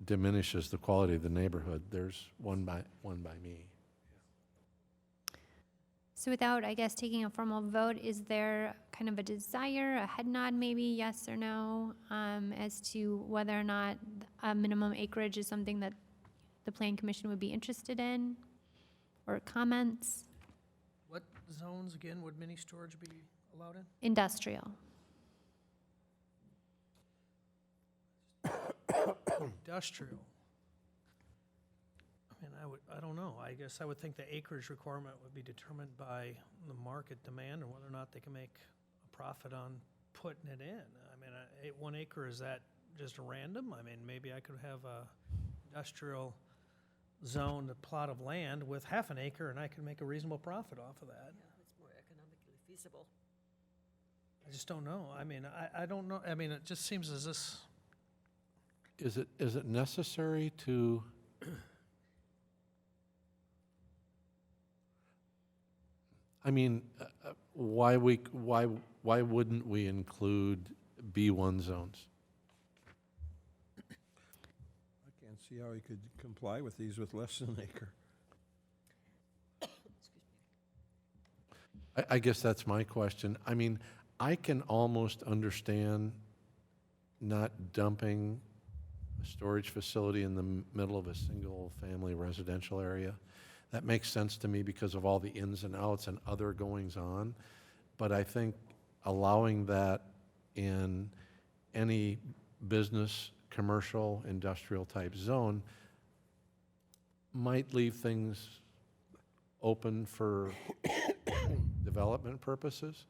diminishes the quality of the neighborhood. There's one by me. So without, I guess, taking a formal vote, is there kind of a desire, a head nod maybe, yes or no, as to whether or not a minimum acreage is something that the Plan Commission would be interested in? Or comments? What zones, again, would mini storage be allowed in? Industrial. Industrial. I mean, I don't know. I guess I would think the acreage requirement would be determined by the market demand and whether or not they can make a profit on putting it in. I mean, 1 acre, is that just random? I mean, maybe I could have a industrial zoned plot of land with half an acre and I can make a reasonable profit off of that. Yeah, it's more economically feasible. I just don't know. I mean, I don't know. I mean, it just seems as this, Is it necessary to I mean, why wouldn't we include B1 zones? I can't see how he could comply with these with less than an acre. I guess that's my question. I mean, I can almost understand not dumping a storage facility in the middle of a single-family residential area. That makes sense to me because of all the ins and outs and other goings-on. But I think allowing that in any business, commercial, industrial-type zone might leave things open for development purposes.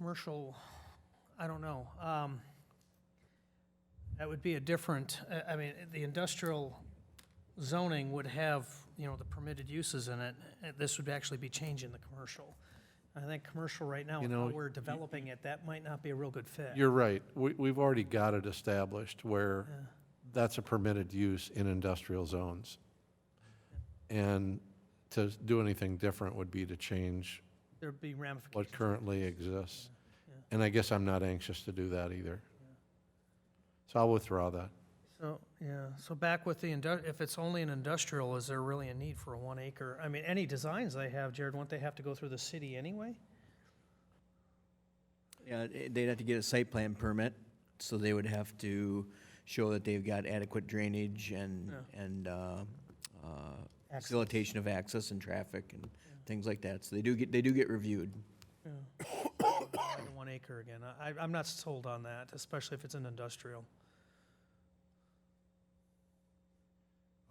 commercial, I don't know. That would be a different, I mean, the industrial zoning would have, you know, the permitted uses in it. This would actually be changing the commercial. I think commercial right now, You how know, we're developing it, that might not be a real good fit. You're right. We've already got it established where Yeah. that's a permitted use in industrial zones. And to do anything different would be to change There'd be ramifications. what currently exists. Yeah. And I guess I'm not anxious to do that either. So I'll withdraw that. So, yeah, so back with the, if it's only an industrial, is there really a need for a 1 acre? I mean, any designs they have, Jared, won't they have to go through the city anyway? Yeah, they'd have to get a site plan permit, so they would have to show that they've got adequate drainage and Access. facilitation of access and traffic and things like that. So they do get reviewed. Yeah. 1 acre again. I'm not sold on that, especially if it's an industrial.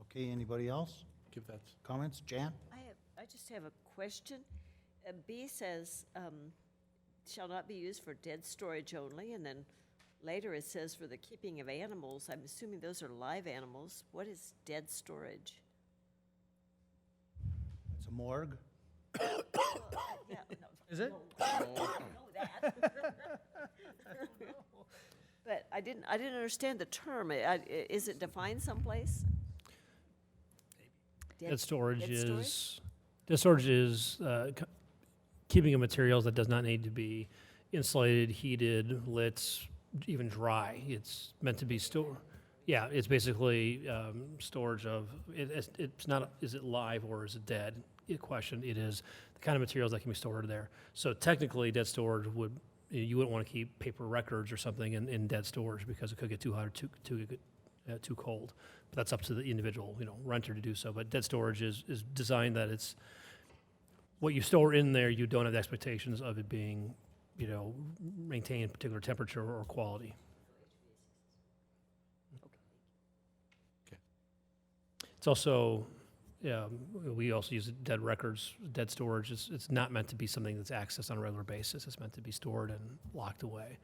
Okay, anybody else? Give that. Comments? Jan? I just have a question. B says, shall not be used for dead storage only, and then later it says for the keeping of animals. I'm assuming those are live animals. What is dead storage? It's a morgue. Yeah, no. Is it? I know that. But I didn't understand the term. Is it defined someplace? Dead storage dead is, dead storage is keeping of materials that does not need to be insulated, heated, lit, even dry. It's meant to be stored. Yeah, it's basically storage of, it's not, is it live or is it dead? Question. It is the kind of materials that can be stored there. So technically, dead storage would, you wouldn't want to keep paper records or something in dead storage because it could get too hot or too cold. But that's up to the individual, renter to do so. But dead storage is designed that it's what you store in there. You don't have expectations of it being, maintained a particular temperature or quality. Okay. It's also, we also use dead records, dead storage. It's not meant to be something that's accessed on a regular basis. It's meant to be stored and locked away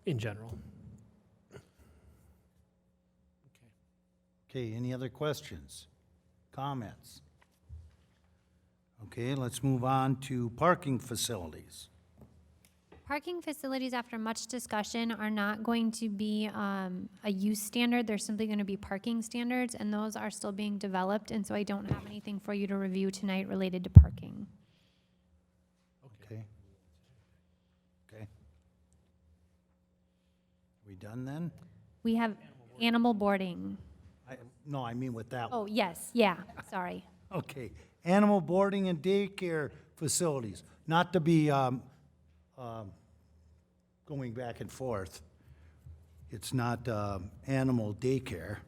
in general. Okay, any other questions? Comments? Okay, let's move on to parking facilities. Parking facilities, after much discussion, are not going to be a use standard. They're simply going to be parking standards, and those are still being developed, and so I don't have anything for you to review tonight related to parking. Okay. Okay. We done then? We have animal boarding. No, I mean with that one. Oh, yes, yeah, sorry. Okay, animal boarding and daycare facilities, not to be going back and forth. It's not animal daycare,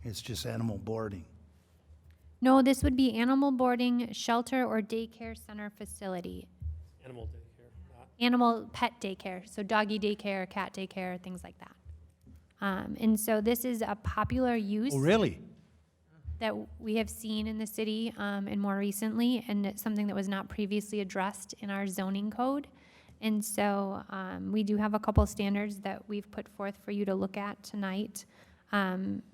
it's just animal boarding. No, this would be animal boarding, shelter, or daycare center facility. Animal daycare, not Animal pet daycare, so doggy daycare, cat daycare, things like that. And so this is a popular use Oh, really? that we have seen in the city and more recently, and it's something that was not previously addressed in our zoning code. And so we do have a couple standards that we've put forth for you to look at tonight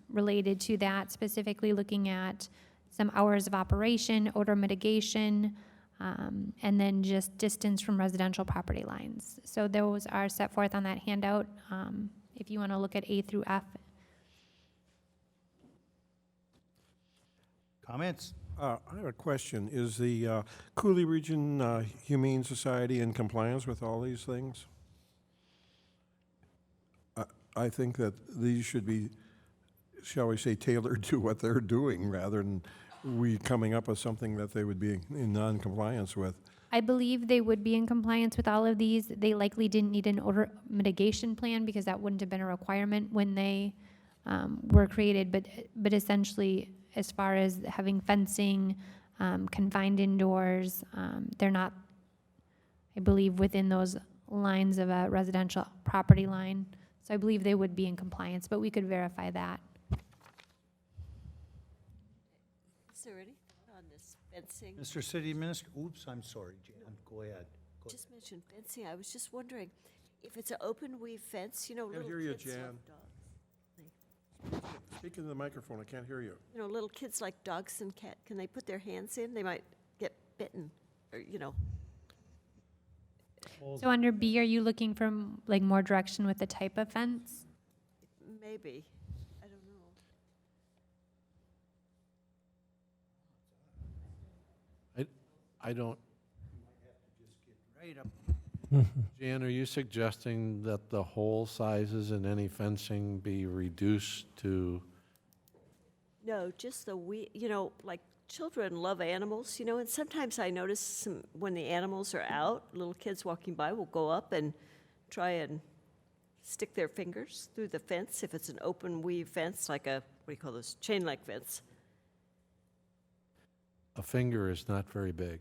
related to that, specifically looking at some hours of operation, odor mitigation, and then just distance from residential property lines. So those are set forth on that handout if you want to look at A through F. Comments? I have a question. Is the Cooley Region Humane Society in compliance with all these things? I think that these should be, shall we say, tailored to what they're doing rather than we coming up with something that they would be in non-compliance with. I believe they would be in compliance with all of these. They likely didn't need an odor mitigation plan because that wouldn't have been a requirement when they were created. But essentially, as far as having fencing, confined indoors, they're not, I believe, within those lines of a residential property line. So I believe they would be in compliance, but we could verify that. Is there any thought on this fencing? Mr. City Minister, oops, I'm sorry, Jan, go ahead. Go Just mentioned fencing. I was just wondering, if it's an open weave fence, you know, Can't little hear you, kids love Jan. dogs. Speak into the microphone, I can't hear you. You know, little kids like dogs and cat, can they put their hands in? They might get bitten, or, you know. So under B, are you looking for like more direction with the type of fence? Maybe, I don't know. I don't, right up. Jan, are you suggesting that the hole sizes in any fencing be reduced to, No, just you know, like children love animals, you know, and sometimes I notice when the animals are out, little kids walking by will go up and try and stick their fingers through the fence if it's an open weave fence, like a, what do you call those, chain link fence. a finger is not very big?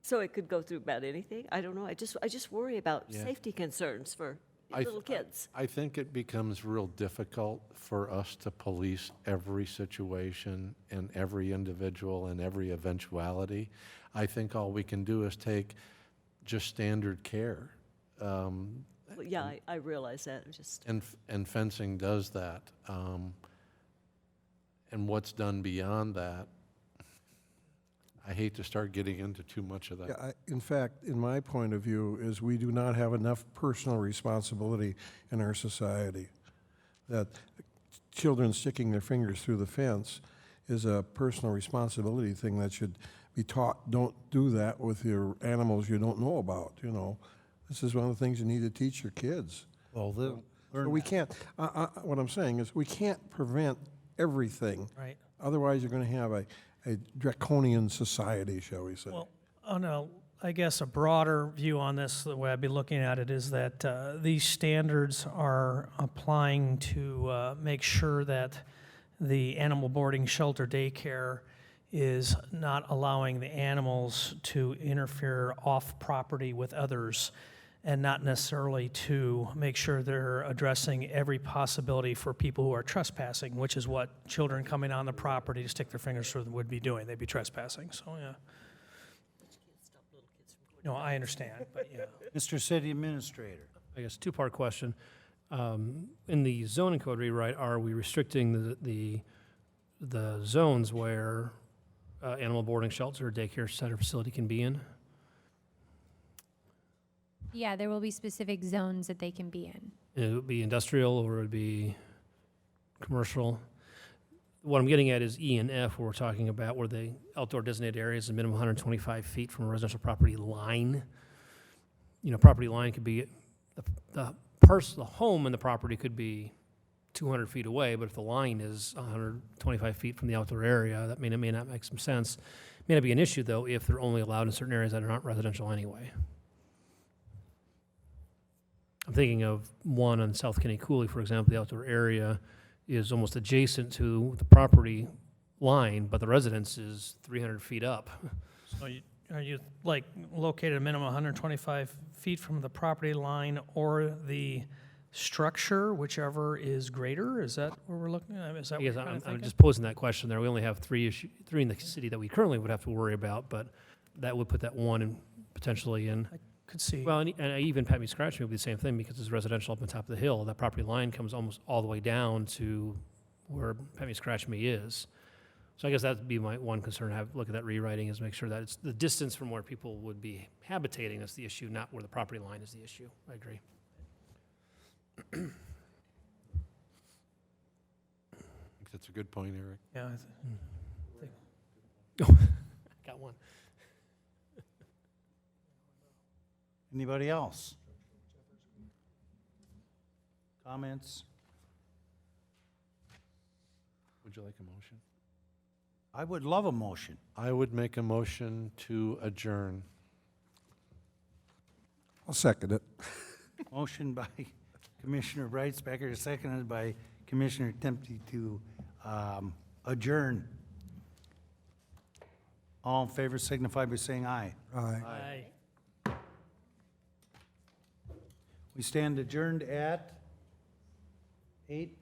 So it could go through about anything. I don't know. I just worry about Yeah. safety concerns for I little th- kids. I think it becomes real difficult for us to police every situation and every individual and every eventuality. I think all we can do is take just standard care. Well, yeah, I realize that. I'm just, And fencing does that. And what's done beyond that, I hate to start getting into too much of that. Yeah, in fact, in my point of view, is we do not have enough personal responsibility in our society. That children sticking their fingers through the fence is a personal responsibility thing that should be taught. Don't do that with your animals you don't know about, you know. This is one of the things you need to teach your kids. Well, they'll So learn we that. can't, what I'm saying is, we can't prevent everything. Right. Otherwise, you're gonna have a draconian society, shall we say. Well, on I guess a broader view on this, the way I'd be looking at it is that these standards are applying to make sure that the animal boarding shelter daycare is not allowing the animals to interfere off property with others, and not necessarily to make sure they're addressing every possibility for people who are trespassing, which is what children coming on the property to stick their fingers through would be doing. They'd be trespassing, so yeah. No, I understand, but yeah. Mr. City Administrator. I guess two-part question. In the zoning code rewrite, are we restricting the zones where animal boarding shelter or daycare center facility can be in? Yeah, there will be specific zones that they can be in. It would be industrial or it would be commercial. What I'm getting at is E and F, where we're talking about where the outdoor designated areas, a minimum 125 feet from a residential property line. You know, property line could be, the home and the property could be 200 feet away, but if the line is 125 feet from the outdoor area, that may not make some sense. May not be an issue, though, if they're only allowed in certain areas that are not residential anyway. I'm thinking of one on South Kenny Cooley, for example. The outdoor area is almost adjacent to the property line, but the residence is 300 feet up. So are you like located a minimum 125 feet from the property line or the structure, whichever is greater? Is that what we're looking at? Is that what you're kind of I'm thinking? just posing that question there. We only have three in the city that we currently would have to worry about, but that would put that one in, potentially in. Could see. Well, and even Pat Me Scratch Me would be the same thing because it's residential up on top of the hill. That property line comes almost all the way down to where Pat Me Scratch Me is. So I guess that'd be my one concern, look at that rewriting, is make sure that it's the distance from where people would be habitating that's the issue, not where the property line is the issue. I agree. I think that's a good point, Eric. Yeah. Got one. Anybody else? Comments? Would you like a motion? I would love a motion. I would make a motion to adjourn. I'll second it. Motion by Commissioner Brightspecker, seconded by Commissioner Tempty to adjourn. All in favor signify by saying aye. Aye. Aye. We stand adjourned at 8:00.